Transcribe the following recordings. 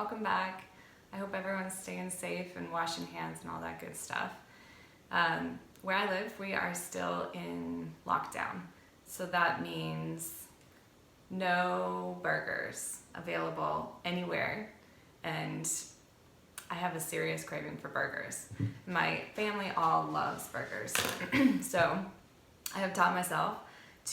welcome back. I hope everyone's staying safe and washing hands and all that good stuff. Where I live, we are still in lockdown. So that means no burgers available anywhere. And I have a serious craving for burgers. My family all loves burgers. So I have taught myself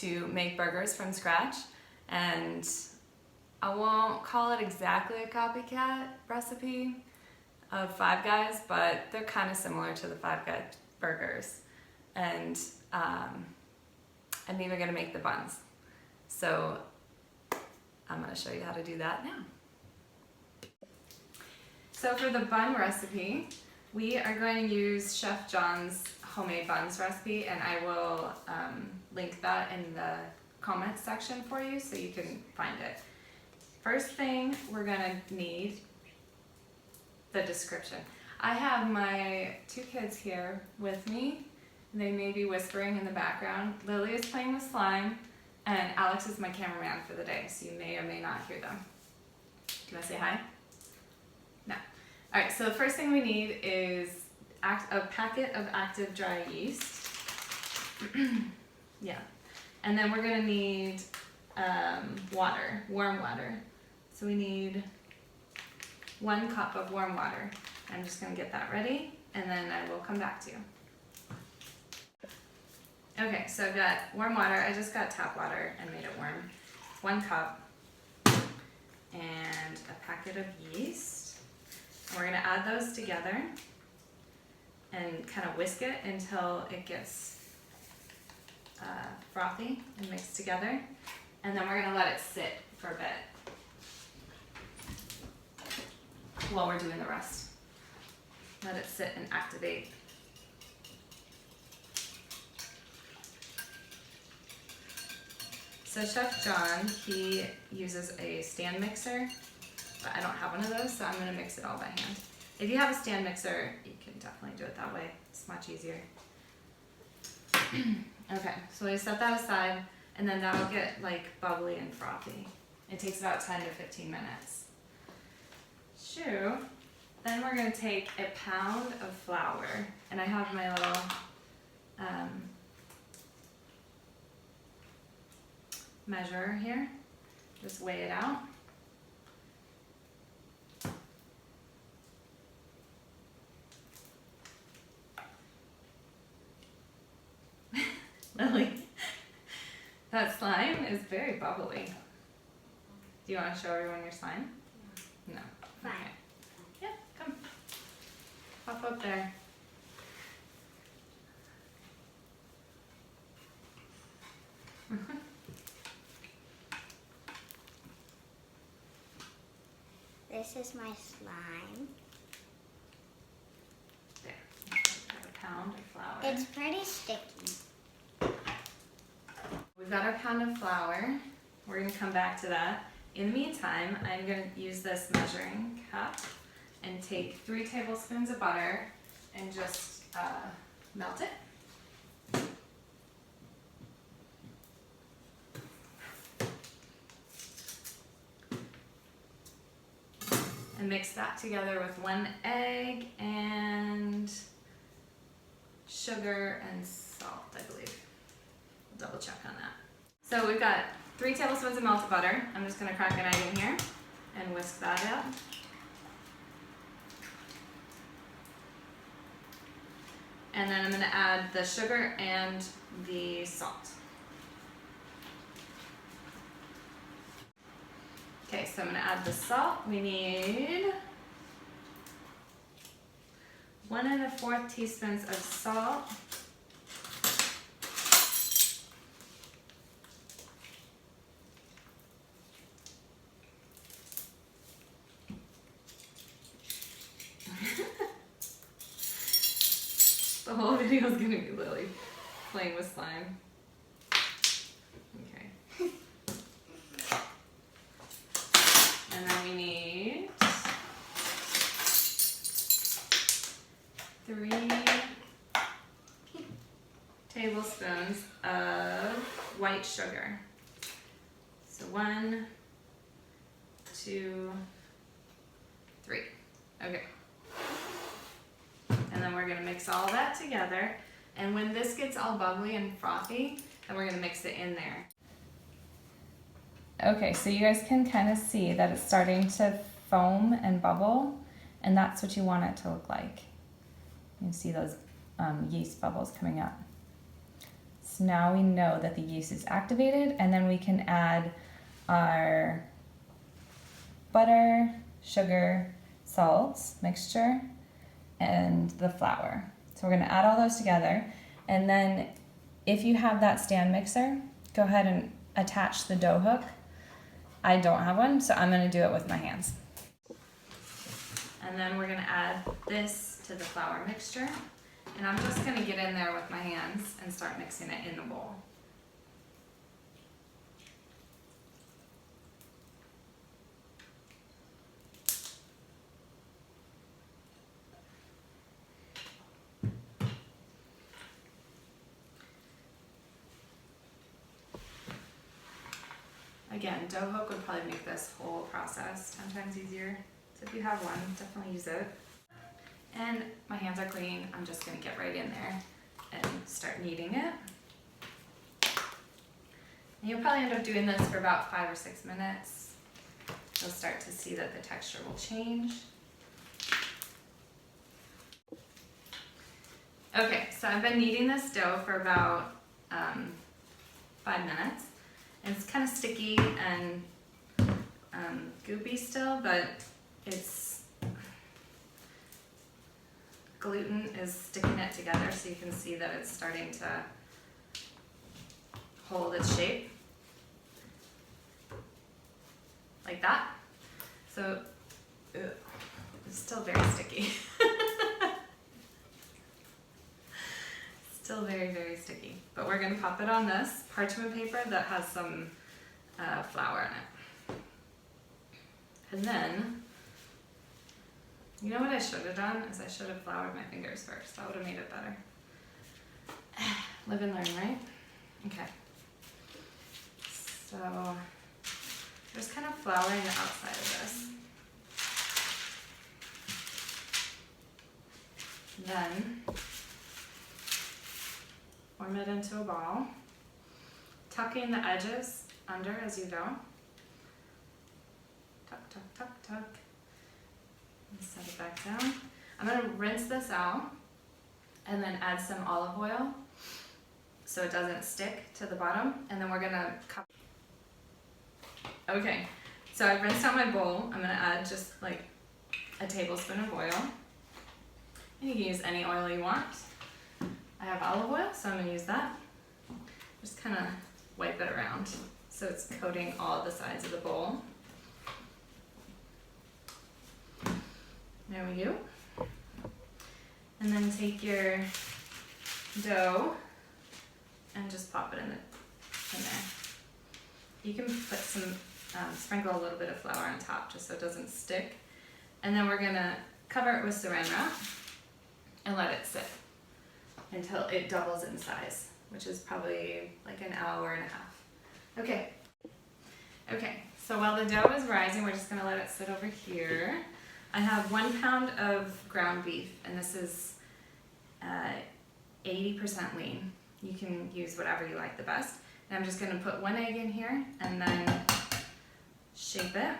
to make burgers from scratch, and I won't call it exactly a copycat recipe of Five Guys, but they're kind of similar to the Five Guys burgers. And I'm even gonna make the buns. So I'm gonna show you how to do that now. So for the bun recipe, we are going to use Chef John's homemade buns recipe, and I will link that in the comments section for you so you can find it. First thing we're gonna need, the description. I have my two kids here with me. They may be whispering in the background. Lily is playing with slime, and Alex is my cameraman for the day, so you may or may not hear them. Do you want to say hi? No. All right, so the first thing we need is a packet of active dry yeast. Yeah. And then we're gonna need water, warm water. So we need 1 cup of warm water. I'm just gonna get that ready, and then I will come back to you. Okay, so I've got warm water. I just got tap water and made it warm. 1 cup and a packet of yeast. And we're gonna add those together and kind of whisk it until it gets frothy and mixed together. And then we're gonna let it sit for a bit while we're doing the rest. Let it sit and activate. So Chef John, he uses a stand mixer, but I don't have one of those, so I'm gonna mix it all by hand. If you have a stand mixer, you can definitely do it that way. It's much easier. Okay, so we set that aside, and then that'll get like bubbly and frothy. It takes about 10 to 15 minutes. Shoo. Then we're gonna take a pound of flour, and I have my little measure here. Just weigh it out. Lily, that slime is very bubbly. Do you want to show everyone your slime? No. Fine. Okay. Yeah, come. Pop up there. This is my slime. There. Got a pound of flour. It's pretty sticky. We've got our pound of flour. We're going to come back to that. In the meantime, I'm going to use this measuring cup and take 3 tablespoons of butter and just melt it. And mix that together with 1 egg and sugar and salt, I believe. I'll double check on that. So we've got 3 tablespoons of melted butter. I'm just gonna crack an egg in here and whisk that up. And then I'm gonna add the sugar and the salt. Okay, so I'm gonna add the salt. We need 1 1/4 teaspoons of salt. The whole video is gonna be Lily playing with slime. Okay. And then we need 3 tablespoons of white sugar. So 1, 2, Okay. And then we're gonna mix all that together. And when this gets all bubbly and frothy, then we're gonna mix it in there. Okay, so you guys can kind of see that it's starting to foam and bubble, and that's what you want it to look like. You can see those yeast bubbles coming up. So now we know that the yeast is activated, and then we can add our butter, sugar, salt mixture, and the flour. So we're gonna add all those together, and then if you have that stand mixer, go ahead and attach the dough hook. I don't have one, so I'm gonna do it with my hands. And then we're gonna add this to the flour mixture, and I'm just gonna get in there with my hands and start mixing it in the bowl. Again, dough hook would probably make this whole process 10 times easier. So if you have one, definitely use it. And my hands are clean. I'm just gonna get right in there and start kneading it. And you'll probably end up doing this for about 5 or 6 minutes. You'll start to see that the texture will change. Okay, so I've been kneading this dough for about 5 minutes. And it's kind of sticky and goopy still, but it's gluten is sticking it together, so you can see that it's starting to hold its shape like that. So it's still very sticky. Still very, very sticky. But we're gonna pop it on this parchment paper that has some flour in it. And then, you know what I should have done is I should have floured my fingers first. That would have made it better. Live and learn, right? Okay. So, just kind of flouring the outside of this. Then, form it into a ball, tucking the edges under as you go. Tuck, tuck, tuck, tuck. And set it back down. I'm gonna rinse this out and then add some olive oil so it doesn't stick to the bottom, and then we're gonna cup. Okay, so I've rinsed out my bowl. I'm gonna add just like a tablespoon of oil. And you can use any oil you want. I have olive oil, so I'm gonna use that. Just kind of wipe it around so it's coating all the sides of the bowl. There we go. And then take your dough and just pop it in there. You can put some, sprinkle a little bit of flour on top just so it doesn't stick. And then we're gonna cover it with saran wrap and let it sit until it doubles in size, which is probably like an hour and a half. Okay. Okay, so while the dough is rising, we're just gonna let it sit over here. I have 1 pound of ground beef, and this is 80% lean. You can use whatever you like the best. And I'm just gonna put 1 egg in here and then shape it.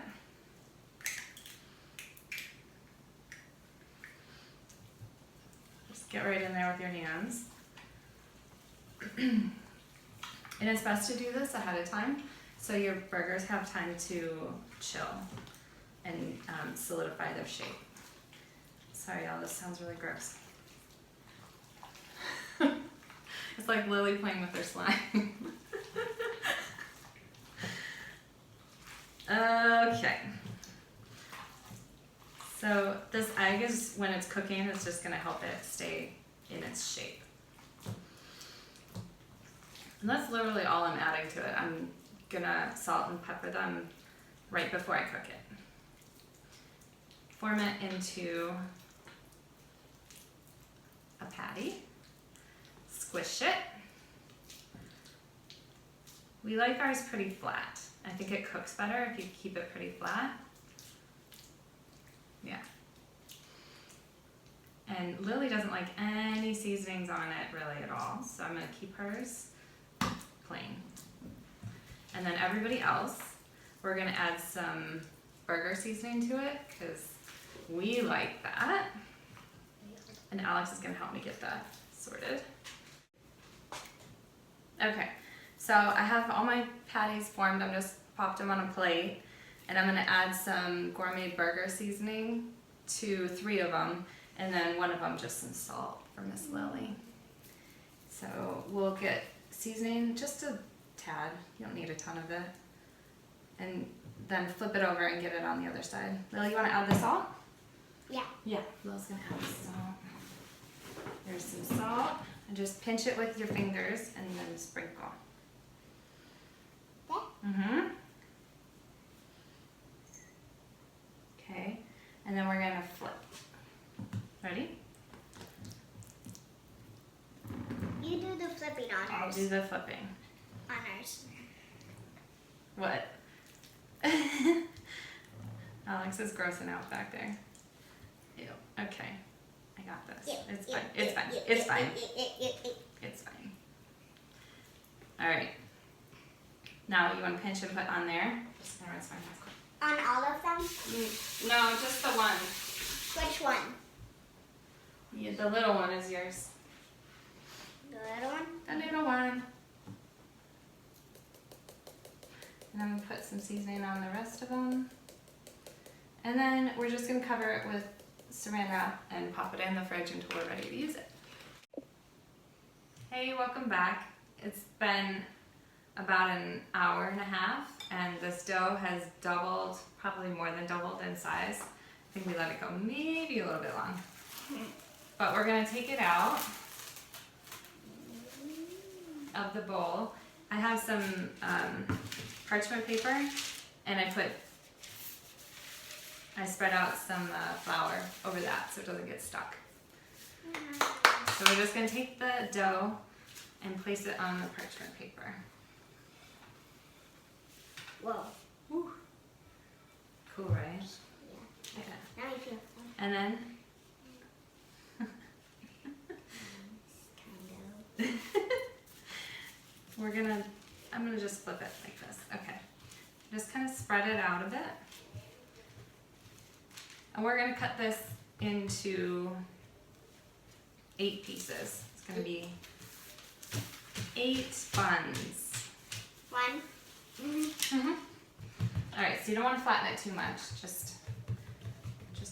Just get right in there with your hands. And it's best to do this ahead of time so your burgers have time to chill and solidify their shape. Sorry y'all, this sounds really gross. It's like Lily playing with her slime. Okay. So this egg is, when it's cooking, it's just gonna help it stay in its shape. And that's literally all I'm adding to it. I'm gonna salt and pepper them right before I cook it. Form it into a patty. Squish it. We like ours pretty flat. I think it cooks better if you keep it pretty flat. Yeah. And Lily doesn't like any seasonings on it really at all, so I'm gonna keep hers plain. And then everybody else, we're gonna add some burger seasoning to it because we like that. And Alex is gonna help me get that sorted. Okay, so I have all my patties formed. I'm just popped them on a plate, and I'm gonna add some gourmet burger seasoning to 3 of them, and then 1 of them just some salt for Miss Lily. So we'll get seasoning just a tad. You don't need a ton of it. And then flip it over and get it on the other side. Lily, you wanna add the salt? Yeah. Yeah, Lily's gonna add the salt. There's some salt. And just pinch it with your fingers and then sprinkle. There? Okay, and then we're gonna flip. Ready? You do the flipping on I'll ours. do the flipping. On ours. What? Alex is grossing out back there. Ew. Okay, I got this. It's fine. It's fine. It's fine. It's fine. All right. Now you want to pinch and put on there. Just gonna rinse my hands. On all of them? No, just the one. Which one? Yeah, the little one is yours. The little one? The little one. And I'm gonna put some seasoning on the rest of them. And then we're just gonna cover it with saran wrap and pop it in the fridge until we're ready to use it. Hey, welcome back. It's been about an hour and a half, and this dough has doubled, probably more than doubled in size. I think we let it go maybe a little bit long. But we're gonna take it out of the bowl. I have some parchment paper, and I spread out some flour over that so it doesn't get stuck. So we're just gonna take the dough and place it on the parchment paper. Whoa. Whew. Cool, right? Yeah. Yeah. Now you feel fun. And then I'm gonna just flip it like this. Okay. Just kind of spread it out a bit. And we're gonna cut this into 8 pieces. It's gonna be 8 buns. 1. All right, so you don't want to flatten it too much, just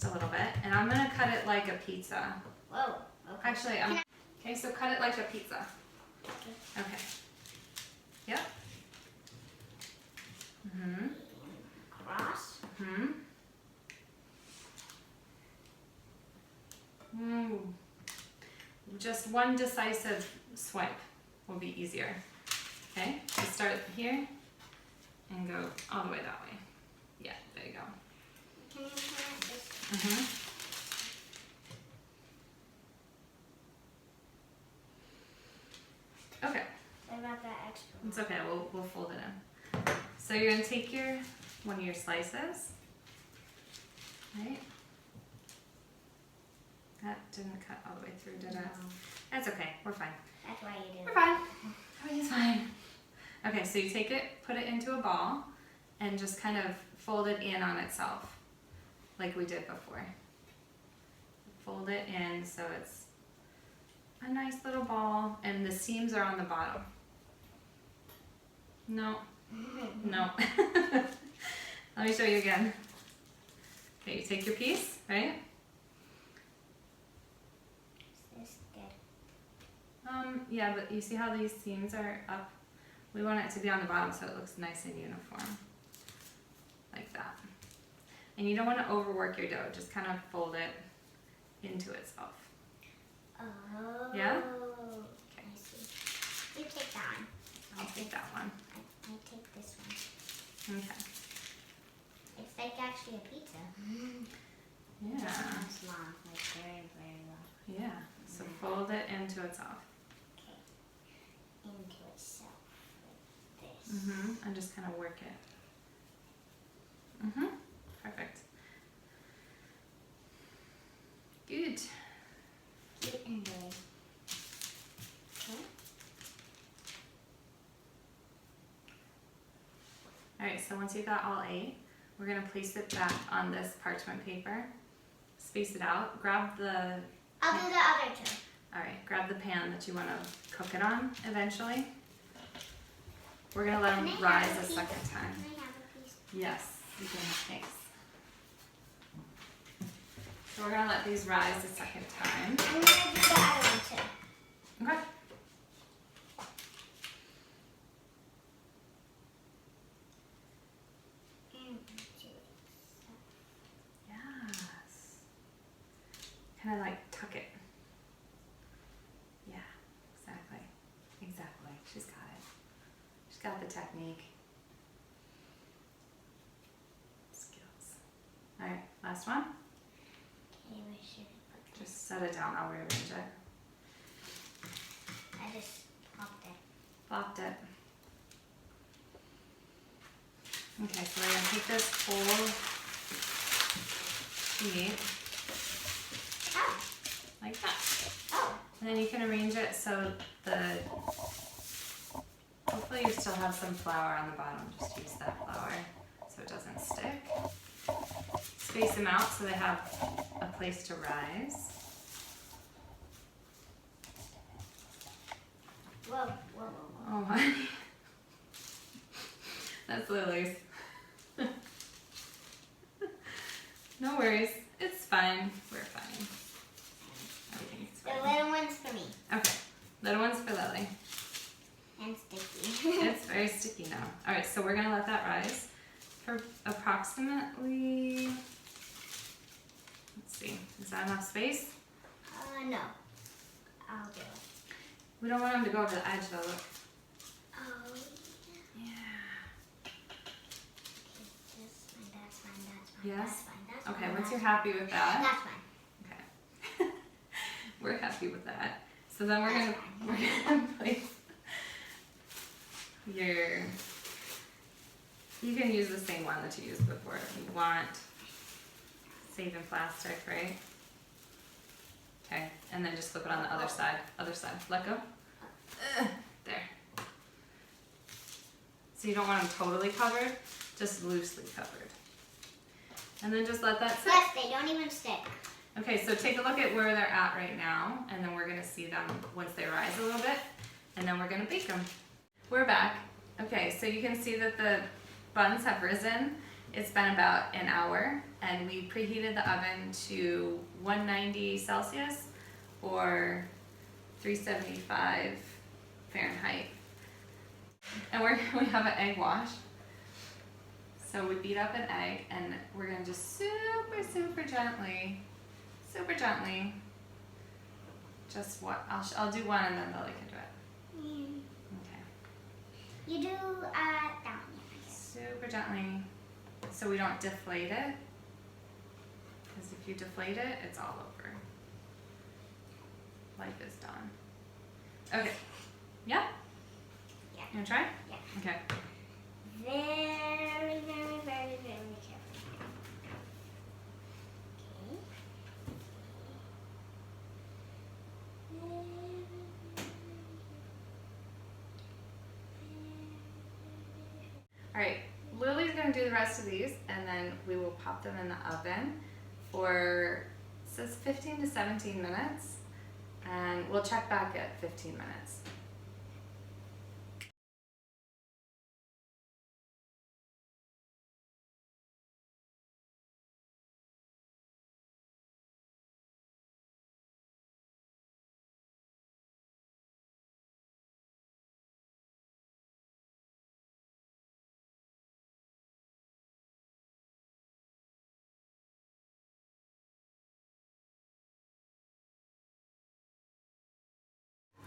a little bit. And I'm gonna cut it like a pizza. Whoa. Okay. Actually, okay, so cut it like a pizza. Okay. Yep. Cross. Just one decisive swipe will be easier. Okay, so start here and go all the way that way. Yeah, there you go. Can you put this? Okay. What about that extra one? It's okay, we'll fold it in. So you're gonna take one of your slices, right? That didn't cut all the way through, did it? No. That's okay, we're fine. That's why you did We're it. fine. Everything's fine. Okay, so you take it, put it into a ball, and just kind of fold it in on itself, like we did before. Fold it in so it's a nice little ball, and the seams are on the bottom. No. No. Let me show you again. Okay, you take your piece, right? Is this good? Yeah, but you see how these seams are up? We want it to be on the bottom so it looks nice and uniform. Like that. And you don't want to overwork your dough, just kind of fold it into itself. Oh. Yeah? Okay. I see. You take that one. I'll take that one. I take this one. Okay. It's like actually a pizza. Yeah. It's long, like very, very long. Yeah. So fold it into itself. Okay. Into itself. Like this. And just kind of work it. Perfect. Good. All right, so once you've got all 8, we're gonna place it back on this parchment paper. Space it out. Grab the... I'll do the other 2. All right, grab the pan that you wanna cook it on eventually. We're gonna let them rise a second time. Can I have a piece? Yes, you can have thanks. So we're gonna let these rise a second time. I'm gonna do the other one too. Okay. Yes. Kind of like tuck it. Yeah, exactly. Exactly. She's got it. She's got the technique. Skills. All right, last one. Okay, where should I put this? Just set it down. I'll rearrange it. I just popped it. Plopped it. Okay, so we're gonna take this whole sheet Oh, like that. oh. And then you can arrange it so hopefully you still have some flour on the bottom. Just use that flour so it doesn't stick. Space them out so they have a place to rise. Whoa, whoa, whoa, whoa. Oh, honey. That's Lily's. No worries. It's fine. We're fine. Everything's The fine. little one's for me. Okay. Little one's for Lily. And sticky. It's very sticky now. All right, so we're gonna let that rise for approximately, let's see, is that enough space? No. I'll do it. We don't want them to go over the edge though, look. Oh, Yeah. okay. That's fine, that's fine, that's fine. Yes? That's fine, that's fine. Okay, once that's you're fine. happy with that. That's fine. Okay. We're happy with that. So then we're That's gonna place you can use the same one that you used before if you want. Saving plastic, right? Okay, and then just flip it on the other side. Other side. Let go. There. So you don't want them totally covered, just loosely covered. And then just let that sit. Yes, they don't even stick. Okay, so take a look at where they're at right now, and then we're gonna see them once they rise a little bit, and then we're gonna bake them. We're back. Okay, so you can see that the buns have risen. It's been about an hour, and we preheated the oven to 190 Celsius or 375 Fahrenheit. And we have an egg wash. So we beat up an egg, and we're gonna just super gently, just what, I'll do one and then Lily can do it. Okay. You do that one. Super gently, so we don't deflate it. Because if you deflate it, it's all over. Life is done. Okay. Yeah? Yeah. You wanna try? Yeah. Okay. Very, very, very, very careful. Alright, Lily's gonna do the rest of these and then we will pop them in the oven for, it says 15 to 17 minutes, and we'll check back at 15 minutes.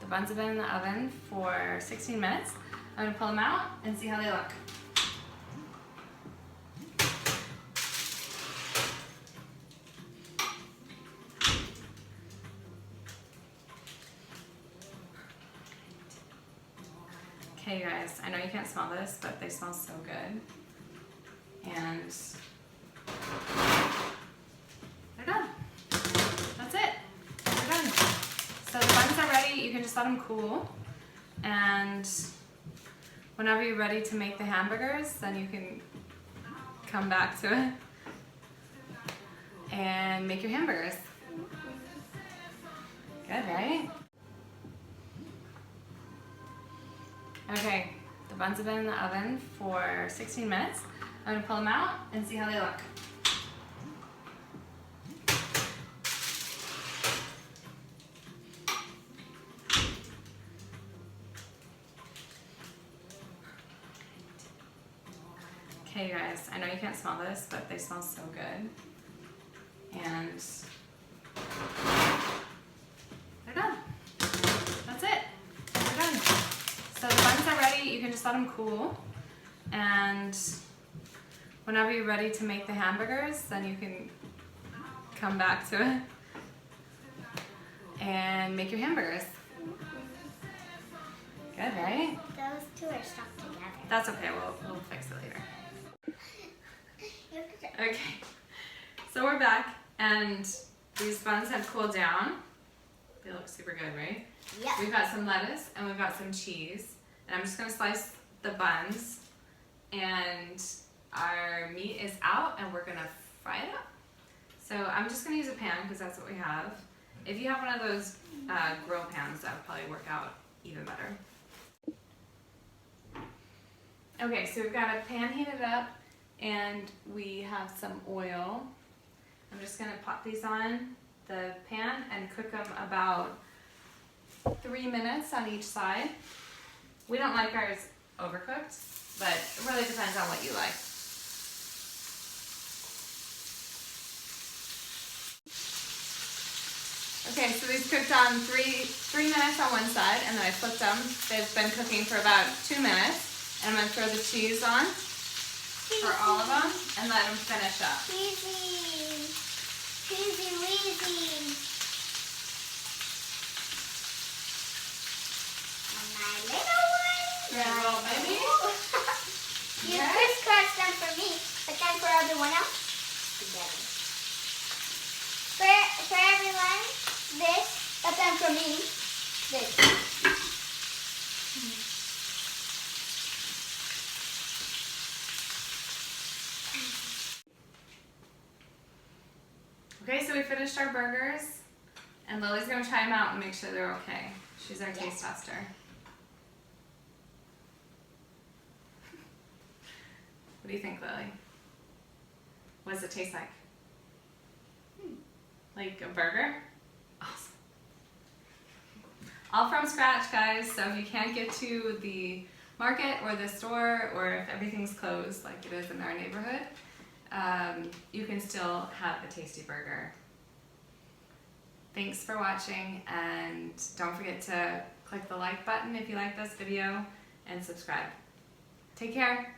The buns have been in the oven for 16 minutes. I'm gonna pull them out and see how they look. Okay, you guys, I know you can't smell this, but they smell so good. And they're done. That's it. They're done. So the buns are ready. You can just let them cool. And Whenever you're ready to make the hamburgers, then you can come back to it and make your hamburgers. Good, right? Okay, the buns have been in the oven for 16 minutes. I'm gonna pull them out and see how they look. Okay, guys, I know you can't smell this, but they smell so good. And they're done. That's it. They're done. So the buns are ready. You can just let them cool. And whenever you're ready to make the hamburgers, then you can come back to it and make your hamburgers. Good, right? Those two are stuck together. That's okay. We'll fix it later. Okay, so we're back, and these buns have cooled down. They look super good, right? Yep. We've got some lettuce and we've got some cheese, and I'm just gonna slice the buns, and our meat is out, and we're gonna fry it up. So I'm just gonna use a pan because that's what we have. If you have one of those grill pans, that would probably work out even better. Okay, so we've got a pan heated up, and we have some oil. I'm just gonna pop these on the pan and cook them about 3 minutes on each side. We don't like ours overcooked, but it really depends on what you like. Okay, so these cooked on three minutes on one side, and then I flipped them. They've been cooking for about 2 minutes. And I'm gonna throw the cheese on for all of them and let them finish up. Cheesy. Cheesy weezy. And my little one. Your little baby? You Okay. crisscross them for me, but then for everyone else, together. For everyone, this, but then for me, this. Okay, so we finished our burgers, and Lily's gonna try them out and make sure they're okay. She's our taste tester. What do you think, Lily? What does it taste like? Like a burger? Awesome. All from scratch, guys, so if you can't get to the market or the store, or if everything's closed like it is in our neighborhood, you can still have a tasty burger. Thanks for watching, and don't forget to click the like button if you like this video, and subscribe. Take care.